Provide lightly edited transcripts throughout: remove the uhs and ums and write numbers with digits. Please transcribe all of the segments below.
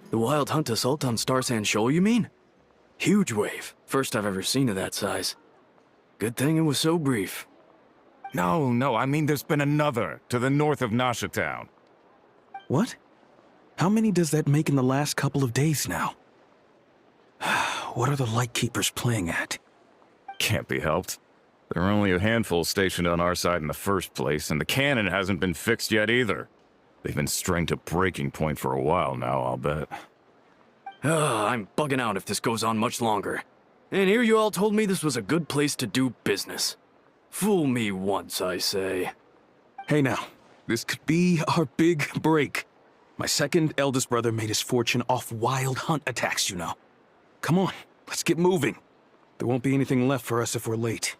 The Wild Hunt assault on Star Sand Shoal, you mean? Huge wave. First I've ever seen of that size. Good thing it was so brief. No, I mean there's been another to the north of Nasha Town. What? How many does that make in the last couple of days now? What are the Lightkeepers playing at? Can't be helped. There are only a handful stationed on our side in the first place, and the cannon hasn't been fixed yet either. They've been strained to breaking point for a while now, I'll bet. I'm bugging out if this goes on much longer. And here you all told me this was a good place to do business. Fool me once, I say. Hey now, this could be our big break. My second eldest brother made his fortune off Wild Hunt attacks, you know. Come on, let's get moving. There won't be anything left for us if we're late.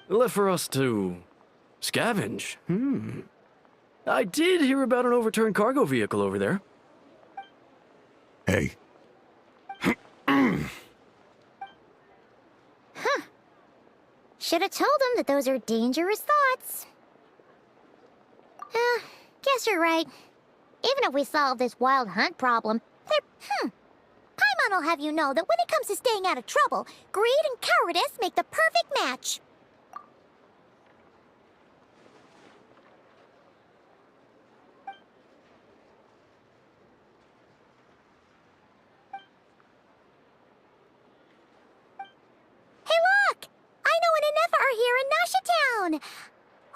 Left for us to scavenge? I did hear about an overturned cargo vehicle over there. Hey. Should have told him that those are dangerous thoughts. Guess you're right. Even if we solve this Wild Hunt problem, Paimon will have you know that when it comes to staying out of trouble, greed and cowardice make the perfect match.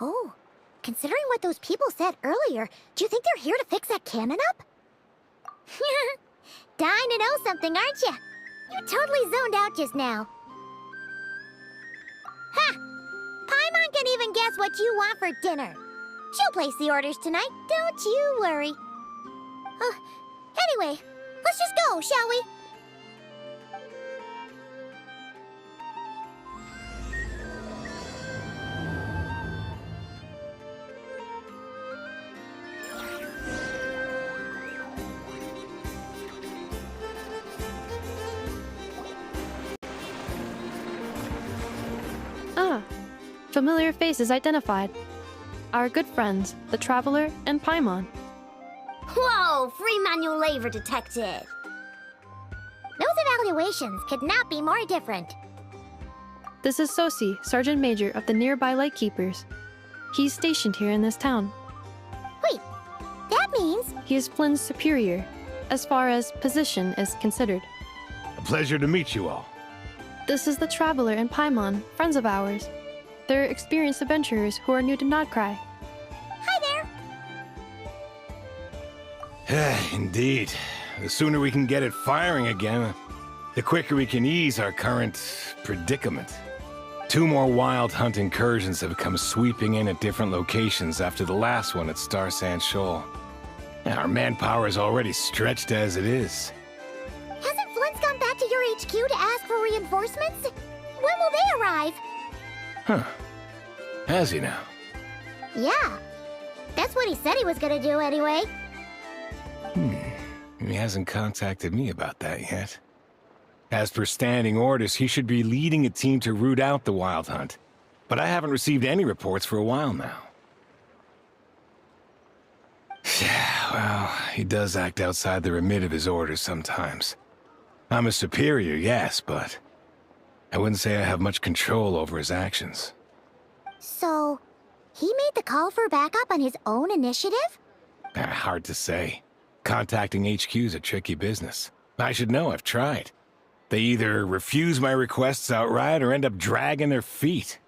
Oh, considering what those people said earlier, do you think they're here to fix that cannon up? Dying to know something, aren't you? You totally zoned out just now. Ha! Paimon can even guess what you want for dinner. She'll place the orders tonight, don't you worry. Anyway, let's just go, shall we? Familiar faces identified. Our good friends, the Traveler and Paimon. Whoa, free manual labor detected. Those evaluations could not be more different. This is Sosi, Sergeant Major of the nearby Lightkeepers. He's stationed here in this town. Wait, that means... He is Flynn's superior, as far as position is considered. A pleasure to meet you all. This is the Traveler and Paimon, friends of ours. They're experienced adventurers who are new to Krai. Hi there! Indeed. The sooner we can get it firing again, the quicker we can ease our current predicament. 2 more Wild Hunt incursions have come sweeping in at different locations after the last one at Star Sand Shoal. Our manpower is already stretched as it is. Hasn't Flint's gone back to your HQ to ask for reinforcements? When will they arrive? Huh. Has he now? Yeah. That's what he said he was gonna do anyway. He hasn't contacted me about that yet. As per standing orders, he should be leading a team to root out the Wild Hunt. But I haven't received any reports for a while now. Well, he does act outside the remit of his orders sometimes. I'm a superior, yes, but I wouldn't say I have much control over his actions. So, he made the call for backup on his own initiative? Hard to say. Contacting HQ is a tricky business. I should know, I've tried. They either refuse my requests outright or end up dragging their feet.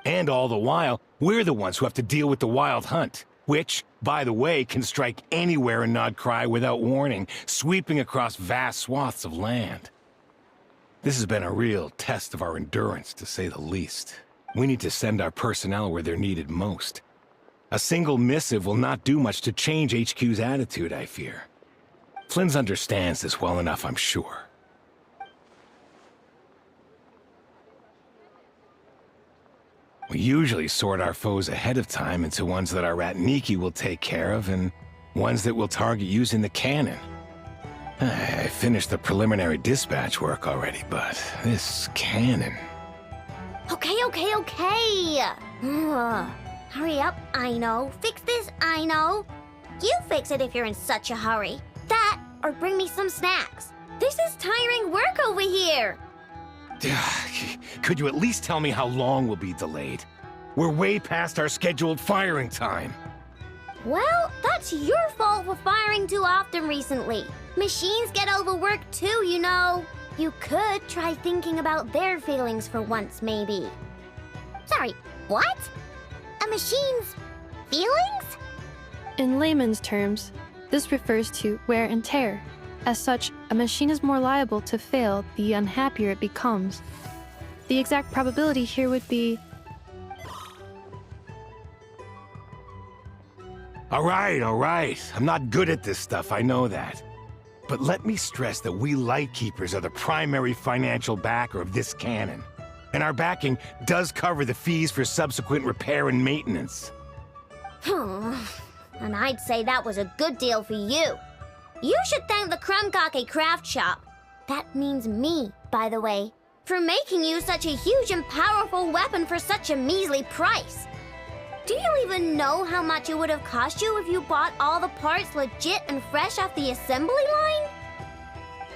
And all the while, we're the ones who have to deal with the Wild Hunt. which, by the way, can strike anywhere in Krai without warning, sweeping across vast swaths of land. This has been a real test of our endurance, to say the least. We need to send our personnel where they're needed most. A single missive will not do much to change HQ's attitude, I fear. Flynn's understands this well enough, I'm sure. We usually sort our foes ahead of time into ones that our rat Nikki will take care of and ones that we'll target using the cannon. I finished the preliminary dispatch work already, but this cannon... Okay. Hurry up, I know. Fix this, I know. You fix it if you're in such a hurry. That, or bring me some snacks. This is tiring work over here. Could you at least tell me how long we'll be delayed? We're way past our scheduled firing time. Well, that's your fault for firing too often recently. Machines get overworked too, you know. You could try thinking about their feelings for once, maybe. Sorry, what? A machine's feelings? In layman's terms, this refers to wear and tear. As such, a machine is more liable to fail the unhappier it becomes. The exact probability here would be... All right. I'm not good at this stuff, I know that. But let me stress that we Lightkeepers are the primary financial backer of this cannon. And our backing does cover the fees for subsequent repair and maintenance. And I'd say that was a good deal for you. You should thank the Krumkake craft shop. That means me, by the way, for making you such a huge and powerful weapon for such a measly price. Do you even know how much it would have cost you if you bought all the parts legit and fresh off the assembly line?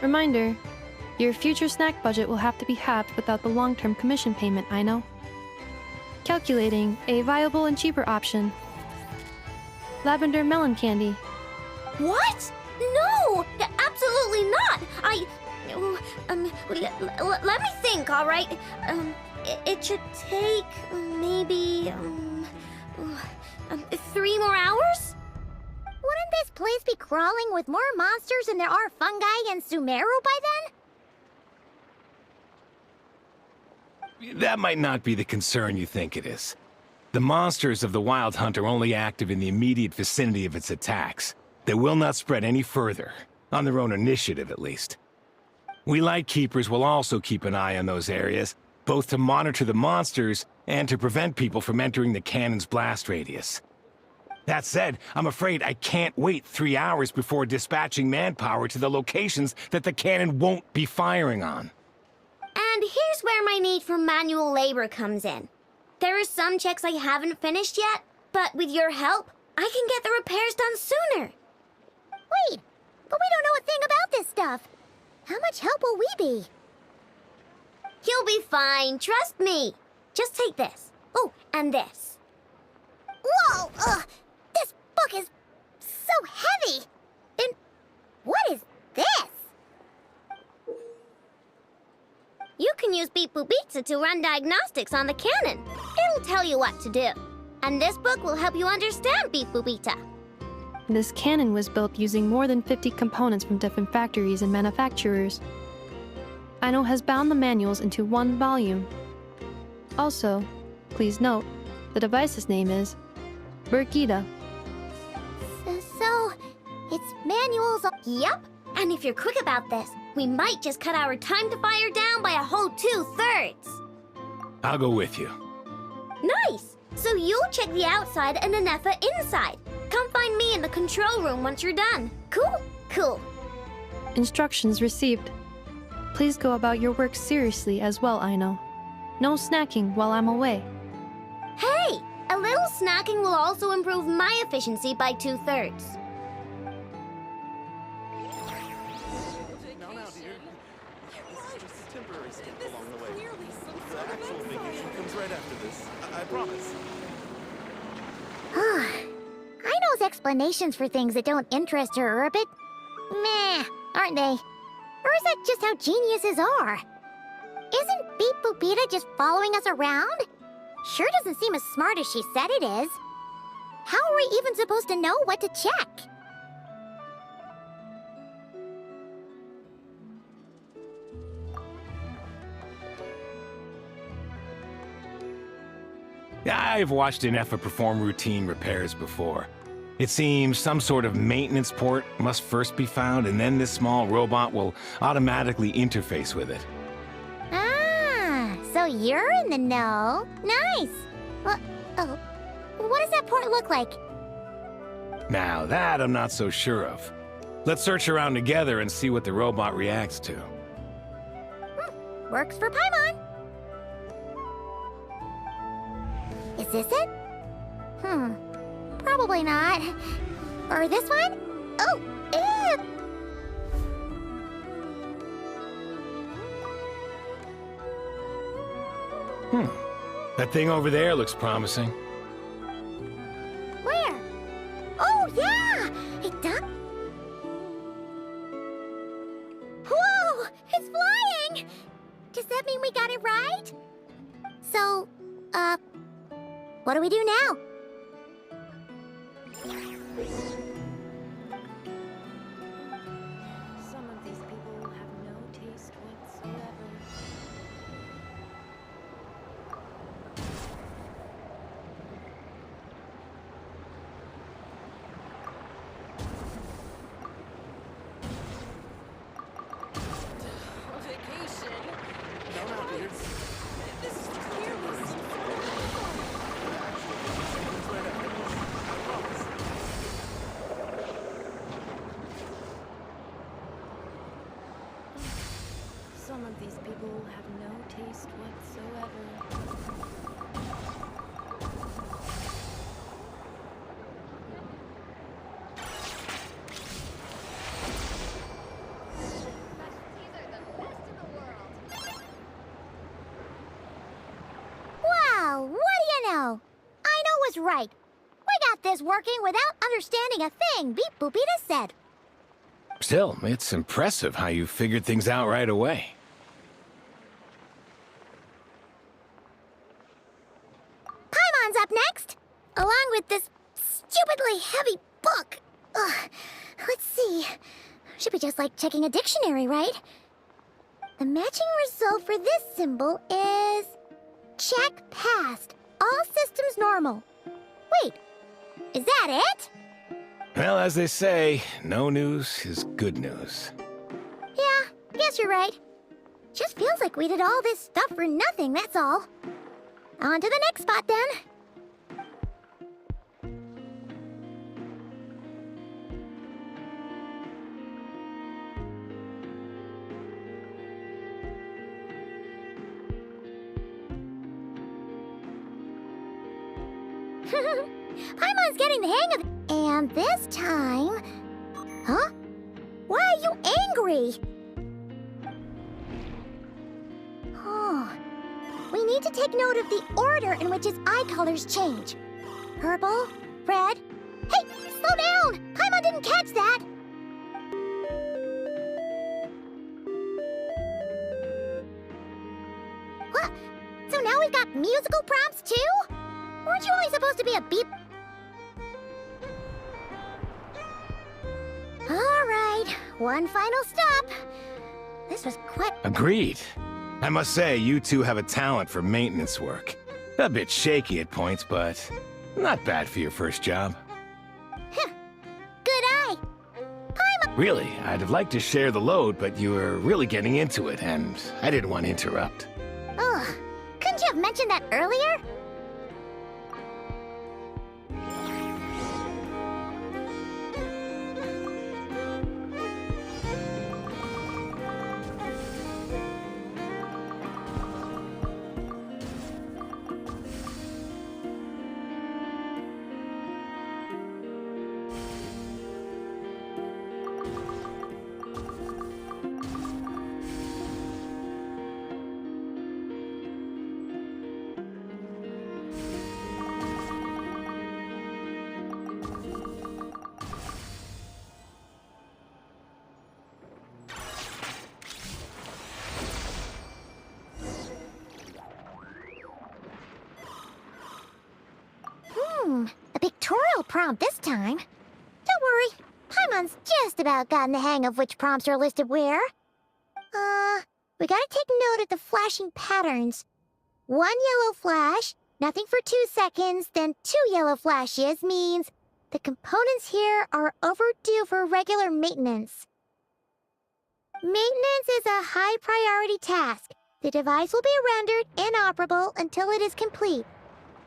Reminder, your future snack budget will have to be halved without the long-term commission payment, I know. Calculating a viable and cheaper option. Lavender melon candy. What? No! Absolutely not! Let me think, all right? It should take maybe 3 more hours? Wouldn't this place be crawling with more monsters than there are fungi and Sumeru by then? That might not be the concern you think it is. The monsters of the Wild Hunt are only active in the immediate vicinity of its attacks. They will not spread any further, on their own initiative at least. We Lightkeepers will also keep an eye on those areas, both to monitor the monsters and to prevent people from entering the cannon's blast radius. That said, I'm afraid I can't wait 3 hours before dispatching manpower to the locations that the cannon won't be firing on. And here's where my need for manual labor comes in. There are some checks I haven't finished yet, but with your help, I can get the repairs done sooner. Wait, but we don't know a thing about this stuff. How much help will we be? You'll be fine, trust me. Just take this. Oh, and this. Whoa! This book is so heavy. And what is this? You can use Beep Boop Pizza to run diagnostics on the cannon. It'll tell you what to do. And this book will help you understand Beep Boop Pizza. This cannon was built using more than 50 components from different factories and manufacturers. Aino has bound the manuals into one volume. Also, please note, the device's name is Burkita. So, it's manuals. Yup. And if you're quick about this, we might just cut our time to fire down by a whole 2/3. I'll go with you. Nice. So you'll check the outside and Anefa inside. Come find me in the control room once you're done. Cool. Instructions received. Please go about your work seriously as well, Aino. No snacking while I'm away. Hey, a little snacking will also improve my efficiency by 2/3. Now, dear. This is just a temporary step along the way. The actual vacation comes right after this. I promise. Aino's explanations for things that don't interest her are a bit meh, aren't they? Or is that just how geniuses are? Isn't Beep Boopita just following us around? Sure doesn't seem as smart as she said it is. How are we even supposed to know what to check? I've watched an EFA perform routine repairs before. It seems some sort of maintenance port must first be found, and then this small robot will automatically interface with it. Ah, so you're in the know. Nice. Well, oh, what does that port look like? Now that I'm not so sure of. Let's search around together and see what the robot reacts to. Works for Paimon. Is this it? Probably not. Or this one? Oh, ew! That thing over there looks promising. Where? Oh, yeah! It does. Whoa! It's flying! Does that mean we got it right? So, what do we do now? Some of these people have no taste whatsoever. Vacation? No, dude. This is clearly some sort of actual vacation comes right after this. I promise. Some of these people have no taste whatsoever. Wow, what do you know? I know was right. We got this working without understanding a thing Beep Boopita said. Still, it's impressive how you figured things out right away. Paimon's up next, along with this stupidly heavy book. Ugh. Let's see. Should be just like checking a dictionary, right? The matching result for this symbol is... check passed. All systems normal. Wait, is that it? Well, as they say, no news is good news. Yeah, guess you're right. Just feels like we did all this stuff for nothing, that's all. On to the next spot, then. Paimon's getting the hang of it. And this time... Huh? Why are you angry? Oh. We need to take note of the order in which his eye colors change. Purple, red... Hey, slow down! Paimon didn't catch that! What? So now we've got musical prompts too? Weren't you only supposed to be a beep? All right, one final stop. This was quite... Agreed. I must say, you two have a talent for maintenance work. A bit shaky at points, but not bad for your first job. Good eye. Paimon... Really, I'd have liked to share the load, but you were really getting into it, and I didn't want to interrupt. Ugh, couldn't you have mentioned that earlier? tutorial prompt this time. Don't worry, Paimon's just about gotten the hang of which prompts are listed where. We gotta take note of the flashing patterns. 1 yellow flash, nothing for 2 seconds, then 2 yellow flashes means the components here are overdue for regular maintenance. Maintenance is a high priority task. The device will be rendered inoperable until it is complete.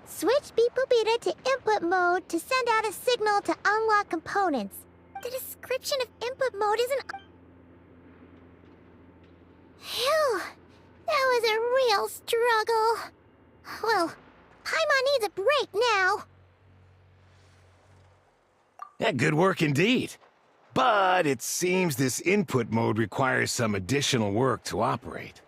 Switch Beep Boopita to input mode to send out a signal to unlock components. The description of input mode isn't... Phew, that was a real struggle. Well, Paimon needs a break now. Yeah, good work indeed. But it seems this input mode requires some additional work to operate.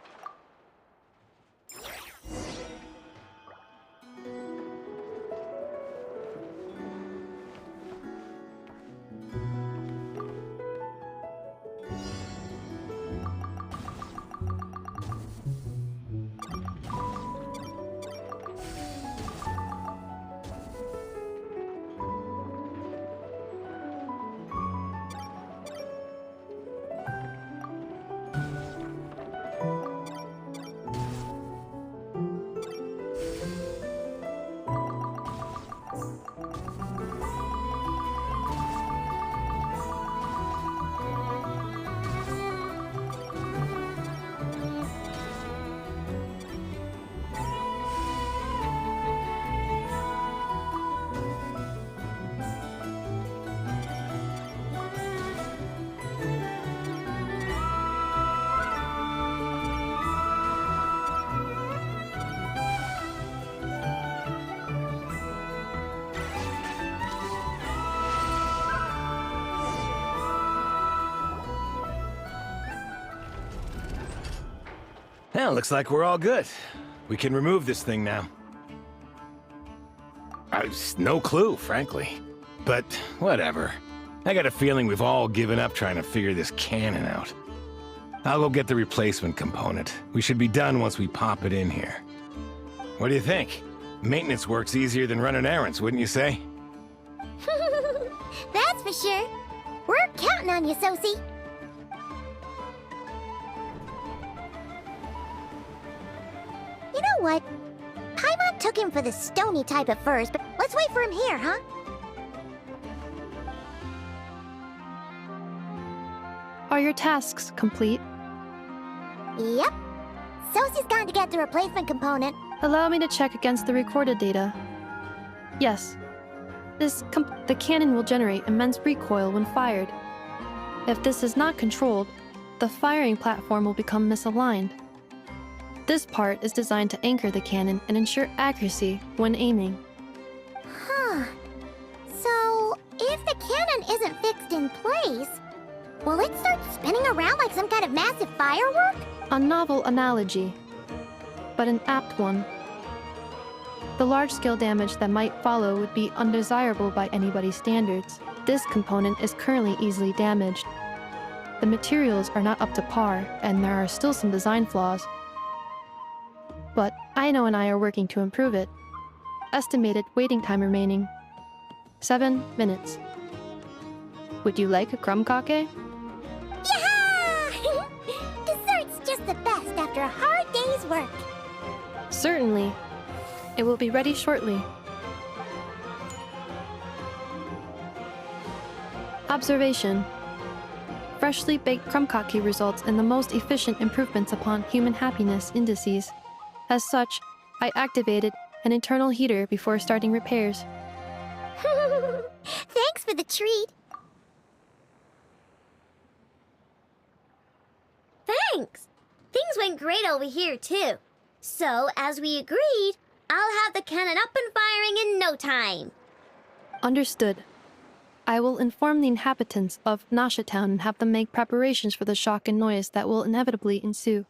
Well, looks like we're all good. We can remove this thing now. No clue, frankly. But whatever. I got a feeling we've all given up trying to figure this cannon out. I'll go get the replacement component. We should be done once we pop it in here. What do you think? Maintenance work's easier than running errands, wouldn't you say? That's for sure. We're counting on you, Sosie. You know what? Paimon took him for the stony type at first, but let's wait for him here, huh? Are your tasks complete? Yep. Sosie's gone to get the replacement component. Allow me to check against the recorded data. Yes. The cannon will generate immense recoil when fired. If this is not controlled, the firing platform will become misaligned. This part is designed to anchor the cannon and ensure accuracy when aiming. Huh. So, if the cannon isn't fixed in place, will it start spinning around like some kind of massive firework? A novel analogy, but an apt one. The large-scale damage that might follow would be undesirable by anybody's standards. This component is currently easily damaged. The materials are not up to par, and there are still some design flaws. But Aino and I are working to improve it. Estimated waiting time remaining: 7 minutes. Would you like a crumb cake? Yeah! Dessert's just the best after a hard day's work. Certainly. It will be ready shortly. Observation. Freshly baked crumb cake results in the most efficient improvements upon human happiness indices. As such, I activated an internal heater before starting repairs. Thanks for the treat. Thanks. Things went great over here, too. So, as we agreed, I'll have the cannon up and firing in no time. Understood. I will inform the inhabitants of Nasha Town and have them make preparations for the shock and noise that will inevitably ensue.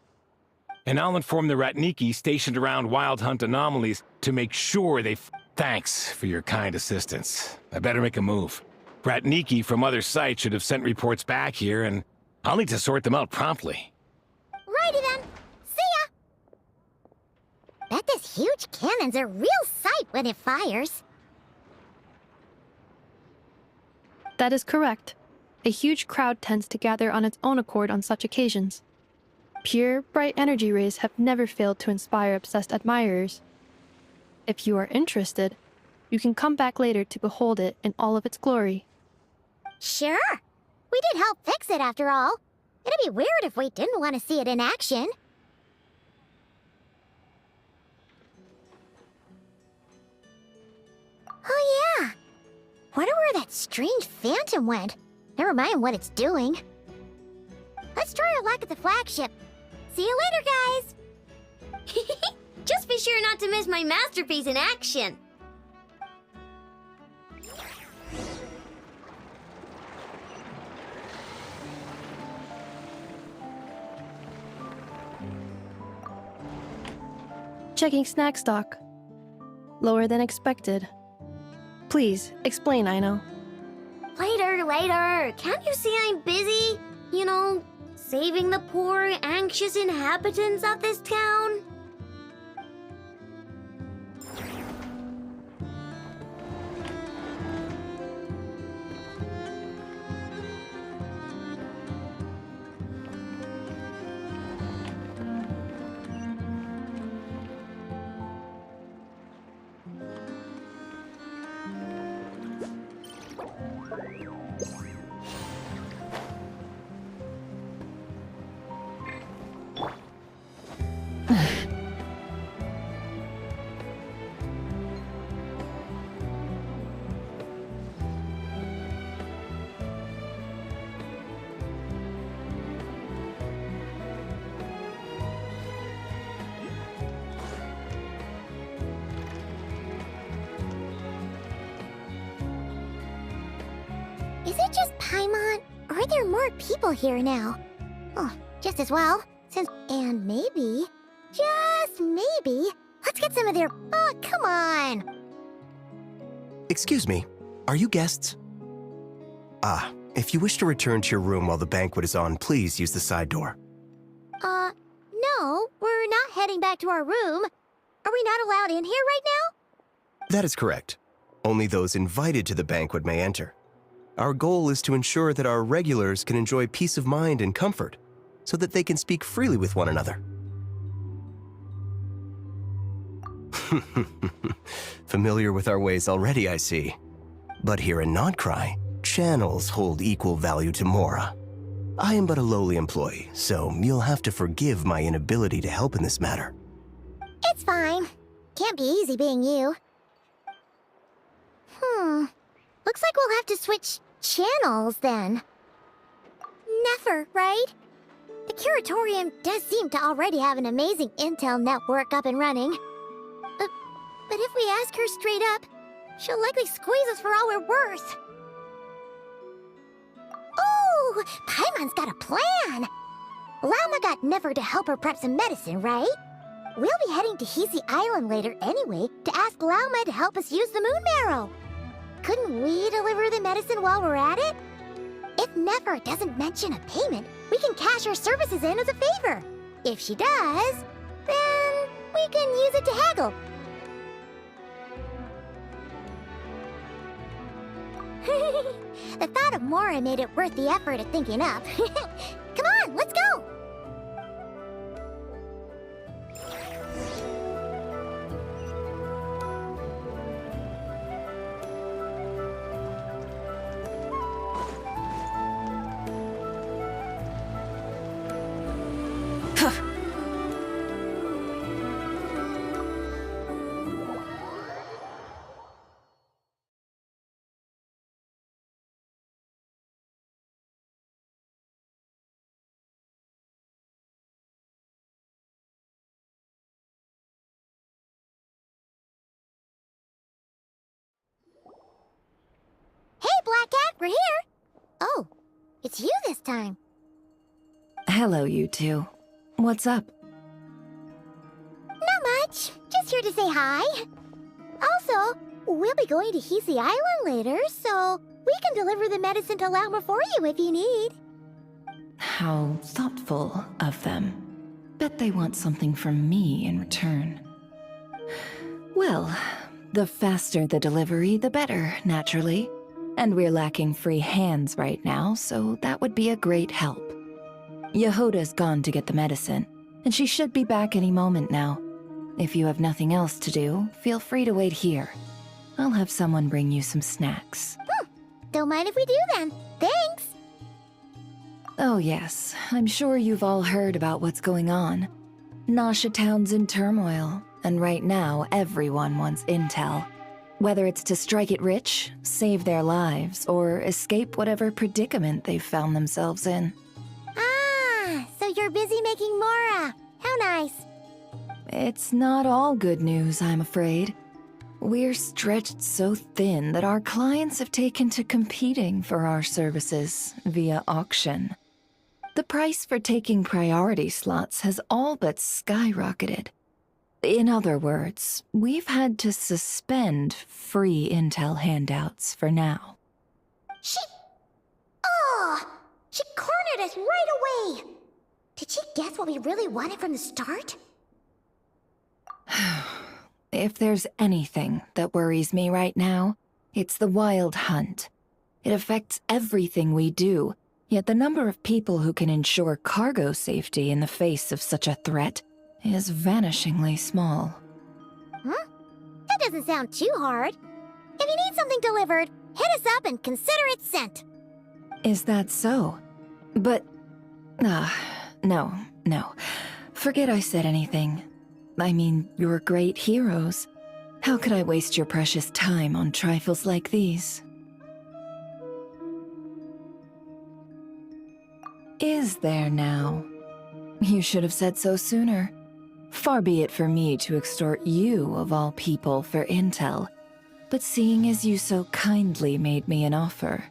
And I'll inform the Ratniki stationed around Wild Hunt anomalies to make sure they... Thanks for your kind assistance. I better make a move. Ratniki from other sites should have sent reports back here, and I'll need to sort them out promptly. Righty then. See ya! Bet this huge cannon's a real sight when it fires. That is correct. A huge crowd tends to gather on its own accord on such occasions. Pure, bright energy rays have never failed to inspire obsessed admirers. If you are interested, you can come back later to behold it in all of its glory. Sure. We did help fix it after all. It'd be weird if we didn't want to see it in action. Oh yeah. Wonder where that strange phantom went. Never mind what it's doing. Let's try our luck at the flagship. See you later, guys! Just be sure not to miss my masterpiece in action. Checking snack stock. Lower than expected. Please, explain, Aino. Later. Can't you see I'm busy? You know, saving the poor, anxious inhabitants of this town? Is it just Paimon? Or are there more people here now? Oh, just as well. And maybe, just maybe, let's get some of their... Oh, come on! Excuse me, are you guests? If you wish to return to your room while the banquet is on, please use the side door. No, we're not heading back to our room. Are we not allowed in here right now? That is correct. Only those invited to the banquet may enter. Our goal is to ensure that our regulars can enjoy peace of mind and comfort, so that they can speak freely with one another. Familiar with our ways already, I see. But here in Krai, channels hold equal value to Mora. I am but a lowly employee, so you'll have to forgive my inability to help in this matter. It's fine. Can't be easy being you. Looks like we'll have to switch channels then. Never, right? The Curatorium does seem to already have an amazing intel network up and running. But if we ask her straight up, she'll likely squeeze us for all we're worth. Oh, Paimon's got a plan! Llama got Never to help her prep some medicine, right? We'll be heading to Hisi Island later anyway to ask Llama to help us use the moon marrow. Couldn't we deliver the medicine while we're at it? If Never doesn't mention a payment, we can cash our services in as a favor. If she does, then we can use it to haggle. The thought of Mora made it worth the effort of thinking up. Come on, let's go! Hey, Black Cat, we're here! Oh, it's you this time. Hello, you two. What's up? Not much. Just here to say hi. Also, we'll be going to Hisi Island later, so we can deliver the medicine to Llama for you if you need. How thoughtful of them. Bet they want something from me in return. Well, the faster the delivery, the better, naturally. And we're lacking free hands right now, so that would be a great help. Yehoda's gone to get the medicine, and she should be back any moment now. If you have nothing else to do, feel free to wait here. I'll have someone bring you some snacks. Don't mind if we do then. Thanks! Oh yes, I'm sure you've all heard about what's going on. Nasha Town's in turmoil, and right now everyone wants intel. Whether it's to strike it rich, save their lives, or escape whatever predicament they've found themselves in. Ah, so you're busy making Mora. How nice. It's not all good news, I'm afraid. We're stretched so thin that our clients have taken to competing for our services via auction. The price for taking priority slots has all but skyrocketed. In other words, we've had to suspend free intel handouts for now. She cornered us right away! Did she guess what we really wanted from the start? If there's anything that worries me right now, it's the wild hunt. It affects everything we do, yet the number of people who can ensure cargo safety in the face of such a threat is vanishingly small. Huh? That doesn't sound too hard. If you need something delivered, hit us up and consider it sent. Is that so? But... no. Forget I said anything. I mean, you're great heroes. How could I waste your precious time on trifles like these? Is there now? You should have said so sooner. Far be it for me to extort you, of all people, for intel. But seeing as you so kindly made me an offer,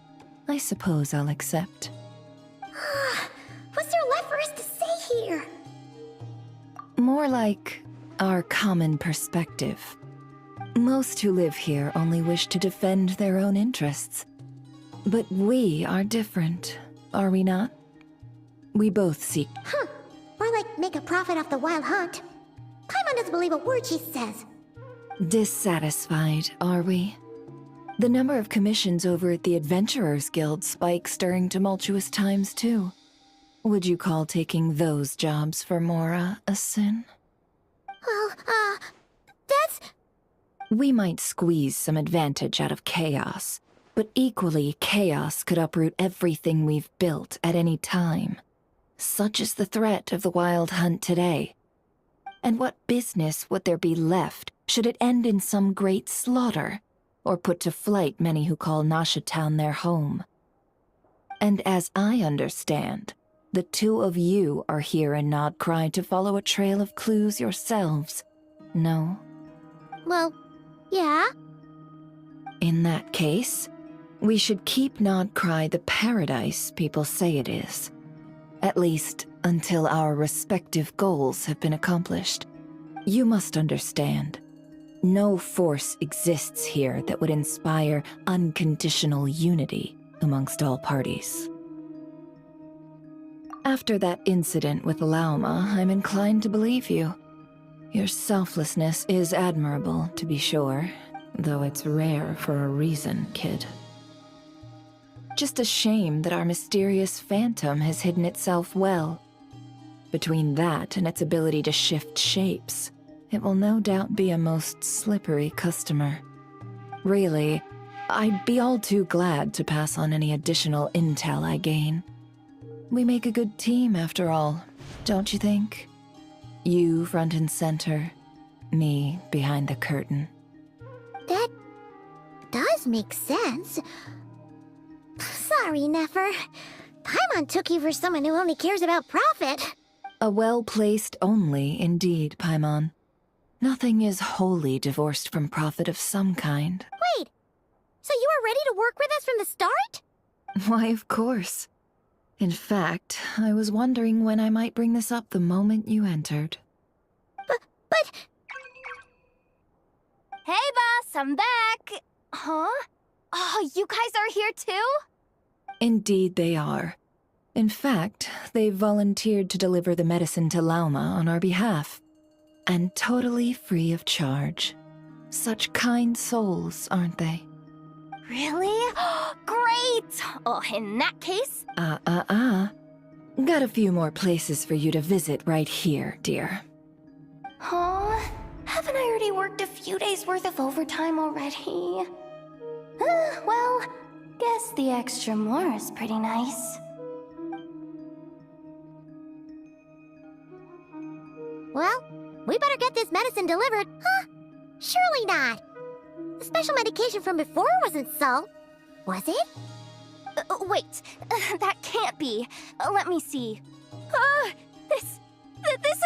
I suppose I'll accept. What's there left for us to say here? More like our common perspective. Most who live here only wish to defend their own interests. But we are different, are we not? We both seek... More like make a profit off the wild hunt. Paimon doesn't believe a word she says. Dissatisfied, are we? The number of commissions over at the Adventurers Guild spikes during tumultuous times, too. Would you call taking those jobs for Mora a sin? Well, that's... We might squeeze some advantage out of chaos, but equally, chaos could uproot everything we've built at any time. Such is the threat of the wild hunt today. And what business would there be left should it end in some great slaughter, or put to flight many who call Nasha Town their home? And as I understand, the two of you are here in Krai to follow a trail of clues yourselves, no? Well, yeah. In that case, we should keep Krai the paradise people say it is. At least, until our respective goals have been accomplished. You must understand, no force exists here that would inspire unconditional unity amongst all parties. After that incident with Lauma, I'm inclined to believe you. Your selflessness is admirable, to be sure, though it's rare for a reason, kid. Just a shame that our mysterious phantom has hidden itself well. Between that and its ability to shift shapes, it will no doubt be a most slippery customer. Really, I'd be all too glad to pass on any additional intel I gain. We make a good team, after all, don't you think? You front and center, me behind the curtain. That does make sense. Sorry, Nefer. Paimon took you for someone who only cares about profit. A well-placed only, indeed, Paimon. Nothing is wholly divorced from profit of some kind. Wait, so you were ready to work with us from the start? Why, of course. In fact, I was wondering when I might bring this up the moment you entered. But... Hey, boss, I'm back! Huh? Oh, you guys are here too? Indeed they are. In fact, they've volunteered to deliver the medicine to Lauma on our behalf. And totally free of charge. Such kind souls, aren't they? Really? Great! Oh, in that case... Got a few more places for you to visit right here, dear. Huh? Haven't I already worked a few days worth of overtime already? Well, guess the extra more is pretty nice. Well, we better get this medicine delivered. Huh? Surely not. The special medication from before wasn't salt, was it? Wait, that can't be. Let me see. This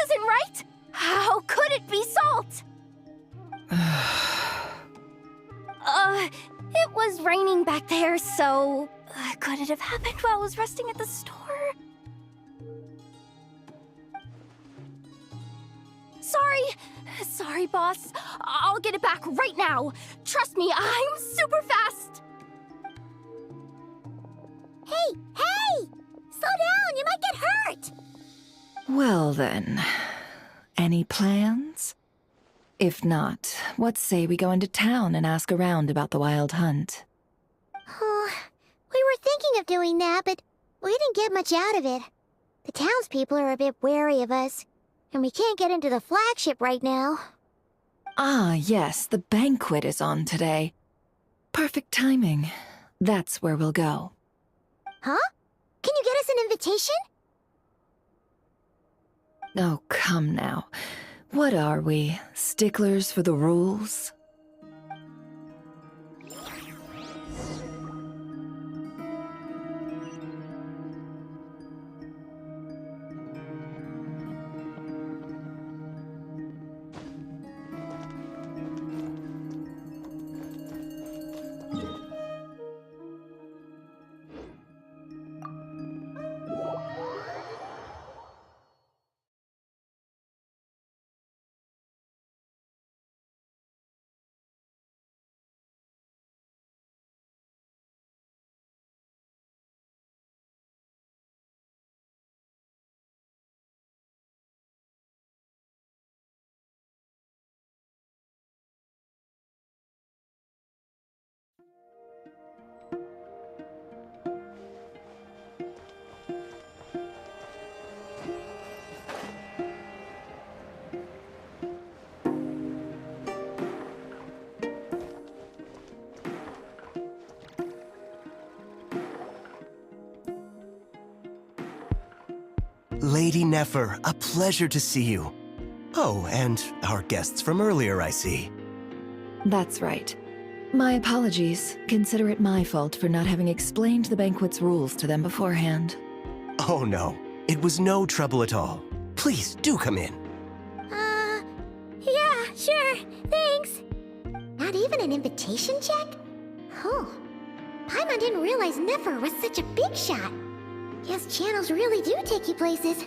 isn't right! How could it be salt? It was raining back there, so... could it have happened while I was resting at the store? Sorry, boss. I'll get it back right now. Trust me, I'm super fast. Hey! Slow down, you might get hurt! Well then, any plans? If not, what say we go into town and ask around about the wild hunt? Oh, we were thinking of doing that, but we didn't get much out of it. The townspeople are a bit wary of us, and we can't get into the flagship right now. Ah, yes, the banquet is on today. Perfect timing. That's where we'll go. Huh? Can you get us an invitation? Oh, come now. What are we, sticklers for the rules? Lady Nefer, a pleasure to see you. Oh, and our guests from earlier, I see. That's right. My apologies. Consider it my fault for not having explained the banquet's rules to them beforehand. Oh no, it was no trouble at all. Please, do come in. Yeah, sure, thanks. Not even an invitation check? Oh, Paimon didn't realize Nefer was such a big shot. Guess channels really do take you places.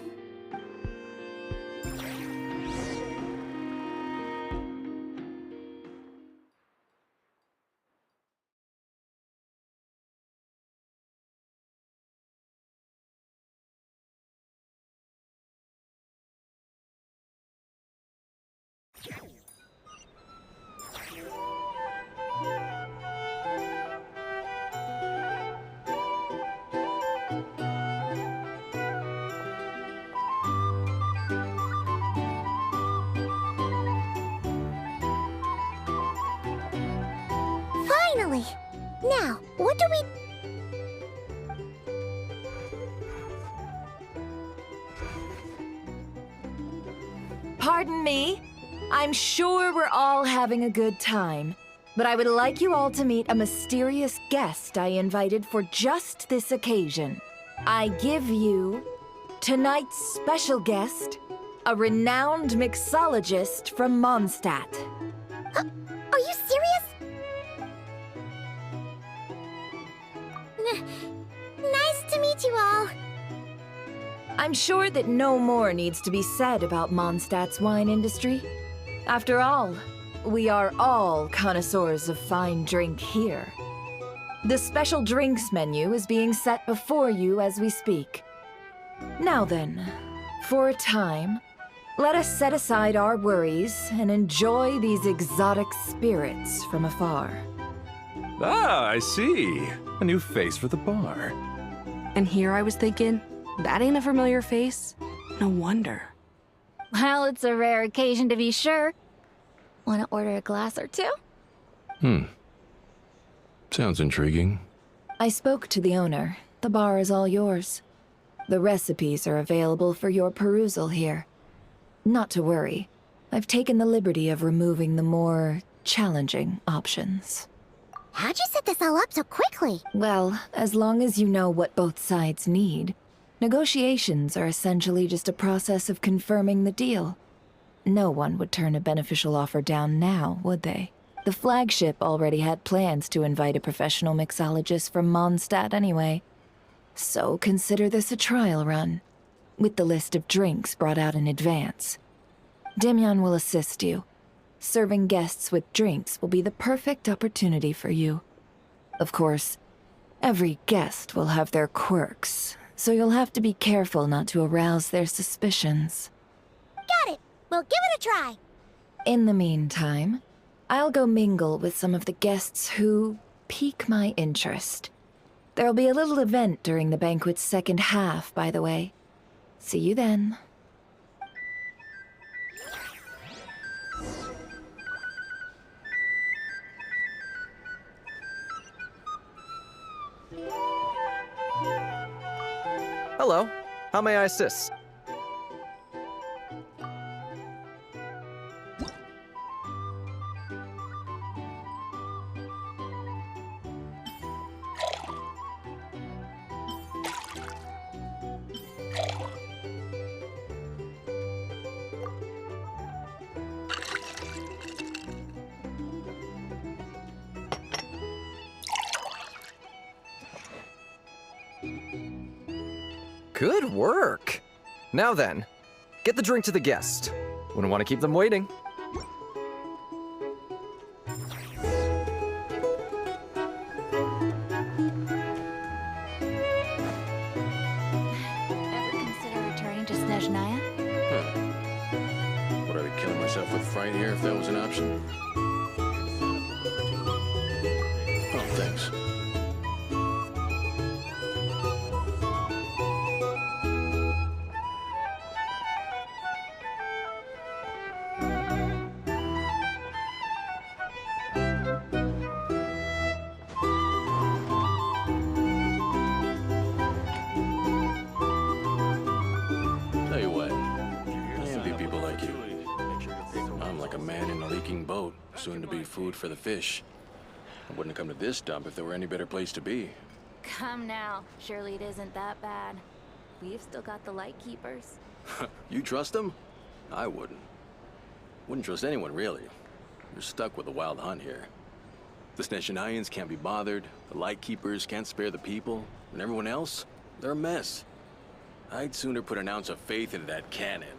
Finally! Now, what do we... Pardon me? I'm sure we're all having a good time, but I would like you all to meet a mysterious guest I invited for just this occasion. I give you tonight's special guest, a renowned mixologist from Mondstadt. Are you serious? Nice to meet you all. I'm sure that no more needs to be said about Mondstadt's wine industry. After all, we are all connoisseurs of fine drink here. The special drinks menu is being set before you as we speak. Now then, for a time, let us set aside our worries and enjoy these exotic spirits from afar. Ah, I see. A new face for the bar. And here I was thinking, that ain't a familiar face. No wonder. Well, it's a rare occasion to be sure. Wanna order a glass or two? Sounds intriguing. I spoke to the owner. The bar is all yours. The recipes are available for your perusal here. Not to worry. I've taken the liberty of removing the more challenging options. How'd you set this all up so quickly? Well, as long as you know what both sides need, negotiations are essentially just a process of confirming the deal. No one would turn a beneficial offer down now, would they? The flagship already had plans to invite a professional mixologist from Mondstadt anyway. So consider this a trial run, with the list of drinks brought out in advance. Demyan will assist you. Serving guests with drinks will be the perfect opportunity for you. Of course, every guest will have their quirks, so you'll have to be careful not to arouse their suspicions. Got it. We'll give it a try. In the meantime, I'll go mingle with some of the guests who pique my interest. There'll be a little event during the banquet's second half, by the way. See you then. Hello. How may I assist? Good work! Now then, get the drink to the guest. Wouldn't want to keep them waiting. Ever consider returning to Snezhnaya? Would I be killing myself with fright here if that was an option? Oh, thanks. Tell you what, I envy people like you. I'm like a man in a leaking boat, soon to be food for the fish. I wouldn't have come to this dump if there were any better place to be. Come now. Surely it isn't that bad. We've still got the light keepers. You trust them? I wouldn't. Wouldn't trust anyone, really. You're stuck with a wild hunt here. The Snezhnayans can't be bothered, the Lightkeepers can't spare the people, and everyone else, they're a mess. I'd sooner put an ounce of faith into that cannon.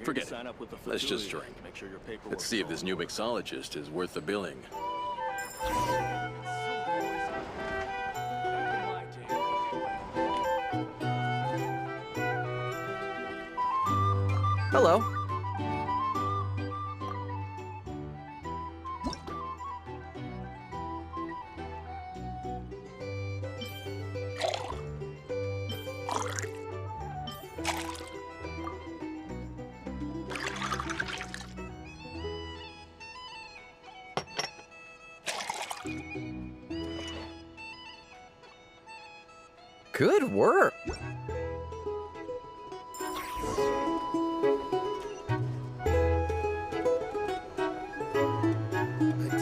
Forget it. Let's just drink. Let's see if this new mixologist is worth the billing. Hello. Good work. I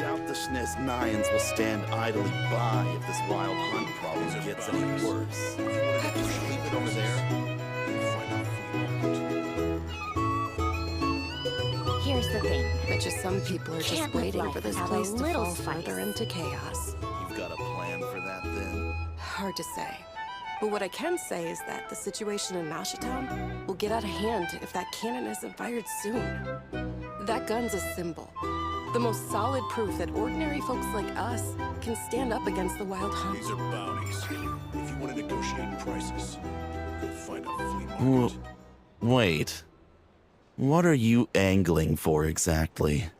doubt the Snezhnayans will stand idly by if this wild hunt problem gets any worse. If you want to just leave it over there, you'll find out Here's the thing. But just some people are just Can't live waiting life for this without a place to little fall spice. further into chaos. you've got a plan for that then? Hard to say. But what I can say is that the situation in Mashitown will get out of hand if that cannon isn't fired soon. That gun's a symbol. The most solid proof that ordinary folks like us can stand up against the wild hunt. These are bounties. If you want to negotiate prices, go find a flea market. Wait. What are you angling for exactly?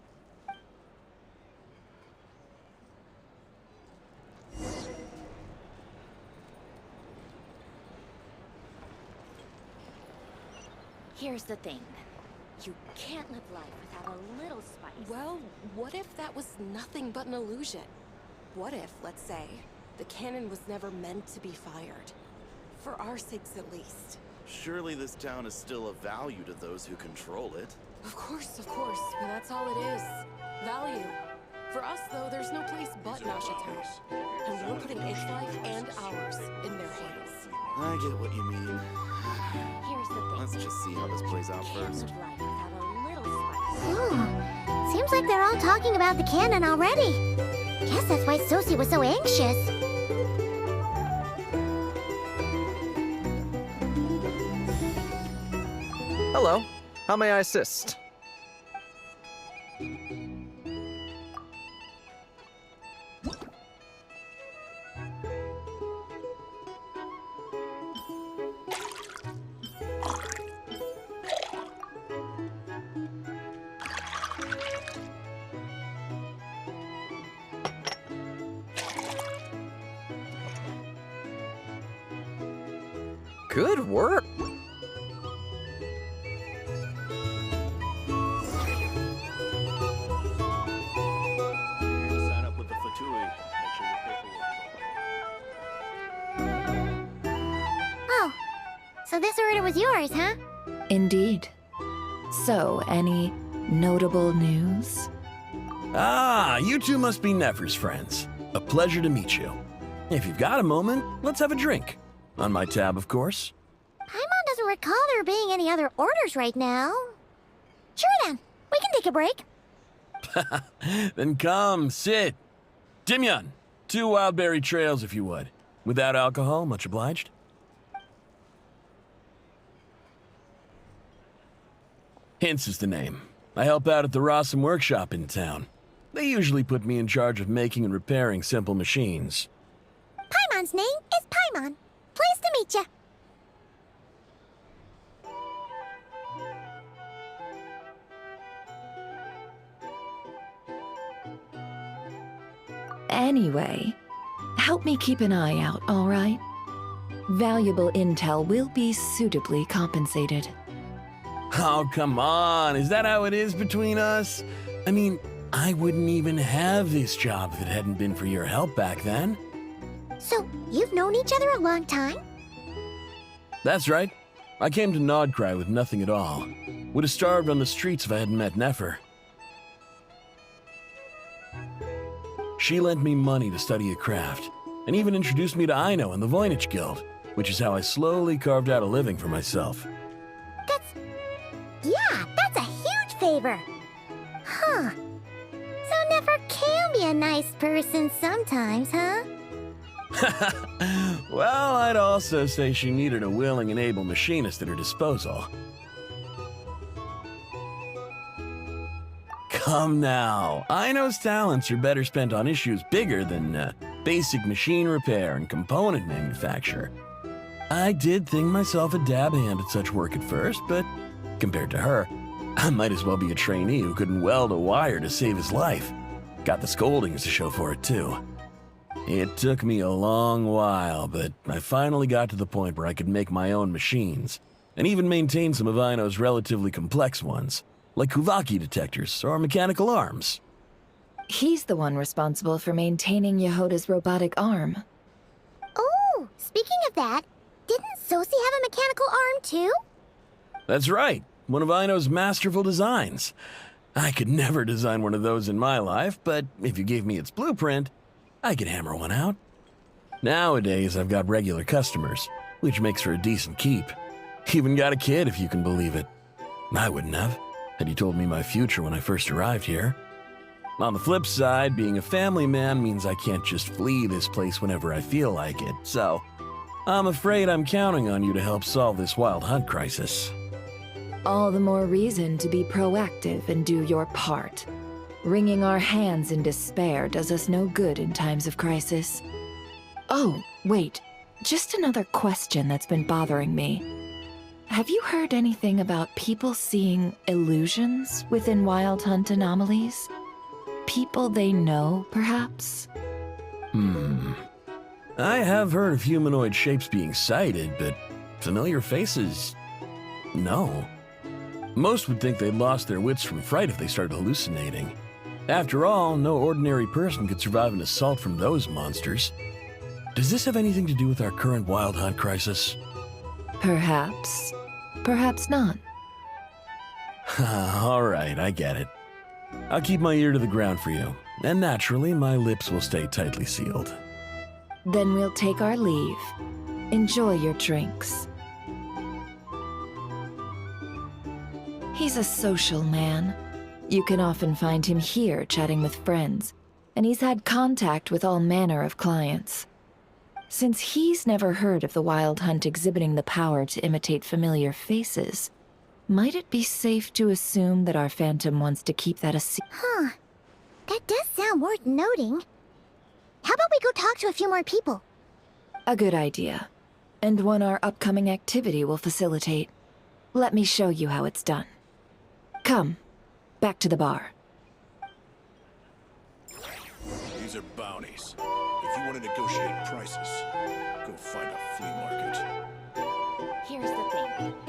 Here's the thing. You can't live life without a little spice. Well, what if that was nothing but an illusion? What if, let's say, the cannon was never meant to be fired? For our sakes, at least. Surely this town is still of value to those who control it. Of course, but that's all it is. Value. For us, though, there's no place but Nashitown. And we're putting its life and ours in their hands. I get what you mean. Here's the thing. Let's just see how this plays out first. Live without a little spice. Ooh, seems like they're all talking about the cannon already. Guess that's why Sosie was so anxious. Hello. How may I assist? Good work. Sign up with the Fatui. Make sure your paperwork is all Oh, so this order was yours, huh? Indeed. So, any notable news? Ah, you two must be Nefer's friends. A pleasure to meet you. If you've got a moment, let's have a drink. On my tab, of course. Paimon doesn't recall there being any other orders right now. Sure then, we can take a break. Then come, sit. Dimyon, 2 wildberry trails if you would. Without alcohol, much obliged. Hints is the name. I help out at the Rossum workshop in town. They usually put me in charge of making and repairing simple machines. Paimon's name is Paimon. Pleased to meet ya. Anyway, help me keep an eye out, all right? Valuable intel will be suitably compensated. Oh, come on. Is that how it is between us? I mean, I wouldn't even have this job if it hadn't been for your help back then. So, you've known each other a long time? That's right. I came to Krai with nothing at all. Would have starved on the streets if I hadn't met Nefer. She lent me money to study a craft, and even introduced me to Aino and the Voynich Guild, which is how I slowly carved out a living for myself. That's a huge favor. Huh. So Nefer can be a nice person sometimes, huh? Well, I'd also say she needed a willing and able machinist at her disposal. Come now, Aino's talents are better spent on issues bigger than basic machine repair and component manufacture. I did think myself a dab hand at such work at first, but compared to her, I might as well be a trainee who couldn't weld a wire to save his life. Got the scoldings to show for it, too. It took me a long while, but I finally got to the point where I could make my own machines, and even maintain some of Aino's relatively complex ones, like Kuvaki detectors or mechanical arms. He's the one responsible for maintaining Yehoda's robotic arm. Oh, speaking of that, didn't Sosie have a mechanical arm too? That's right, one of Aino's masterful designs. I could never design one of those in my life, but if you gave me its blueprint, I could hammer one out. Nowadays, I've got regular customers, which makes for a decent keep. Even got a kid, if you can believe it. I wouldn't have, had you told me my future when I first arrived here. On the flip side, being a family man means I can't just flee this place whenever I feel like it, so I'm afraid I'm counting on you to help solve this wild hunt crisis. All the more reason to be proactive and do your part. Wringing our hands in despair does us no good in times of crisis. Oh, wait. Just another question that's been bothering me. Have you heard anything about people seeing illusions within Wild Hunt anomalies? People they know, perhaps? I have heard of humanoid shapes being sighted, but familiar faces? No. Most would think they'd lost their wits from fright if they started hallucinating. After all, no ordinary person could survive an assault from those monsters. Does this have anything to do with our current wild hunt crisis? Perhaps. Perhaps not. All right, I get it. I'll keep my ear to the ground for you, and naturally, my lips will stay tightly sealed. Then we'll take our leave. Enjoy your drinks. He's a social man. You can often find him here chatting with friends, and he's had contact with all manner of clients. Since he's never heard of the Wild Hunt exhibiting the power to imitate familiar faces, might it be safe to assume that our Phantom wants to keep that a secret? Huh. That does sound worth noting. How about we go talk to a few more people? A good idea, and one our upcoming activity will facilitate. Let me show you how it's done. Come, back to the bar. These are bounties. If you want to negotiate prices, go find a flea market. Here's the thing.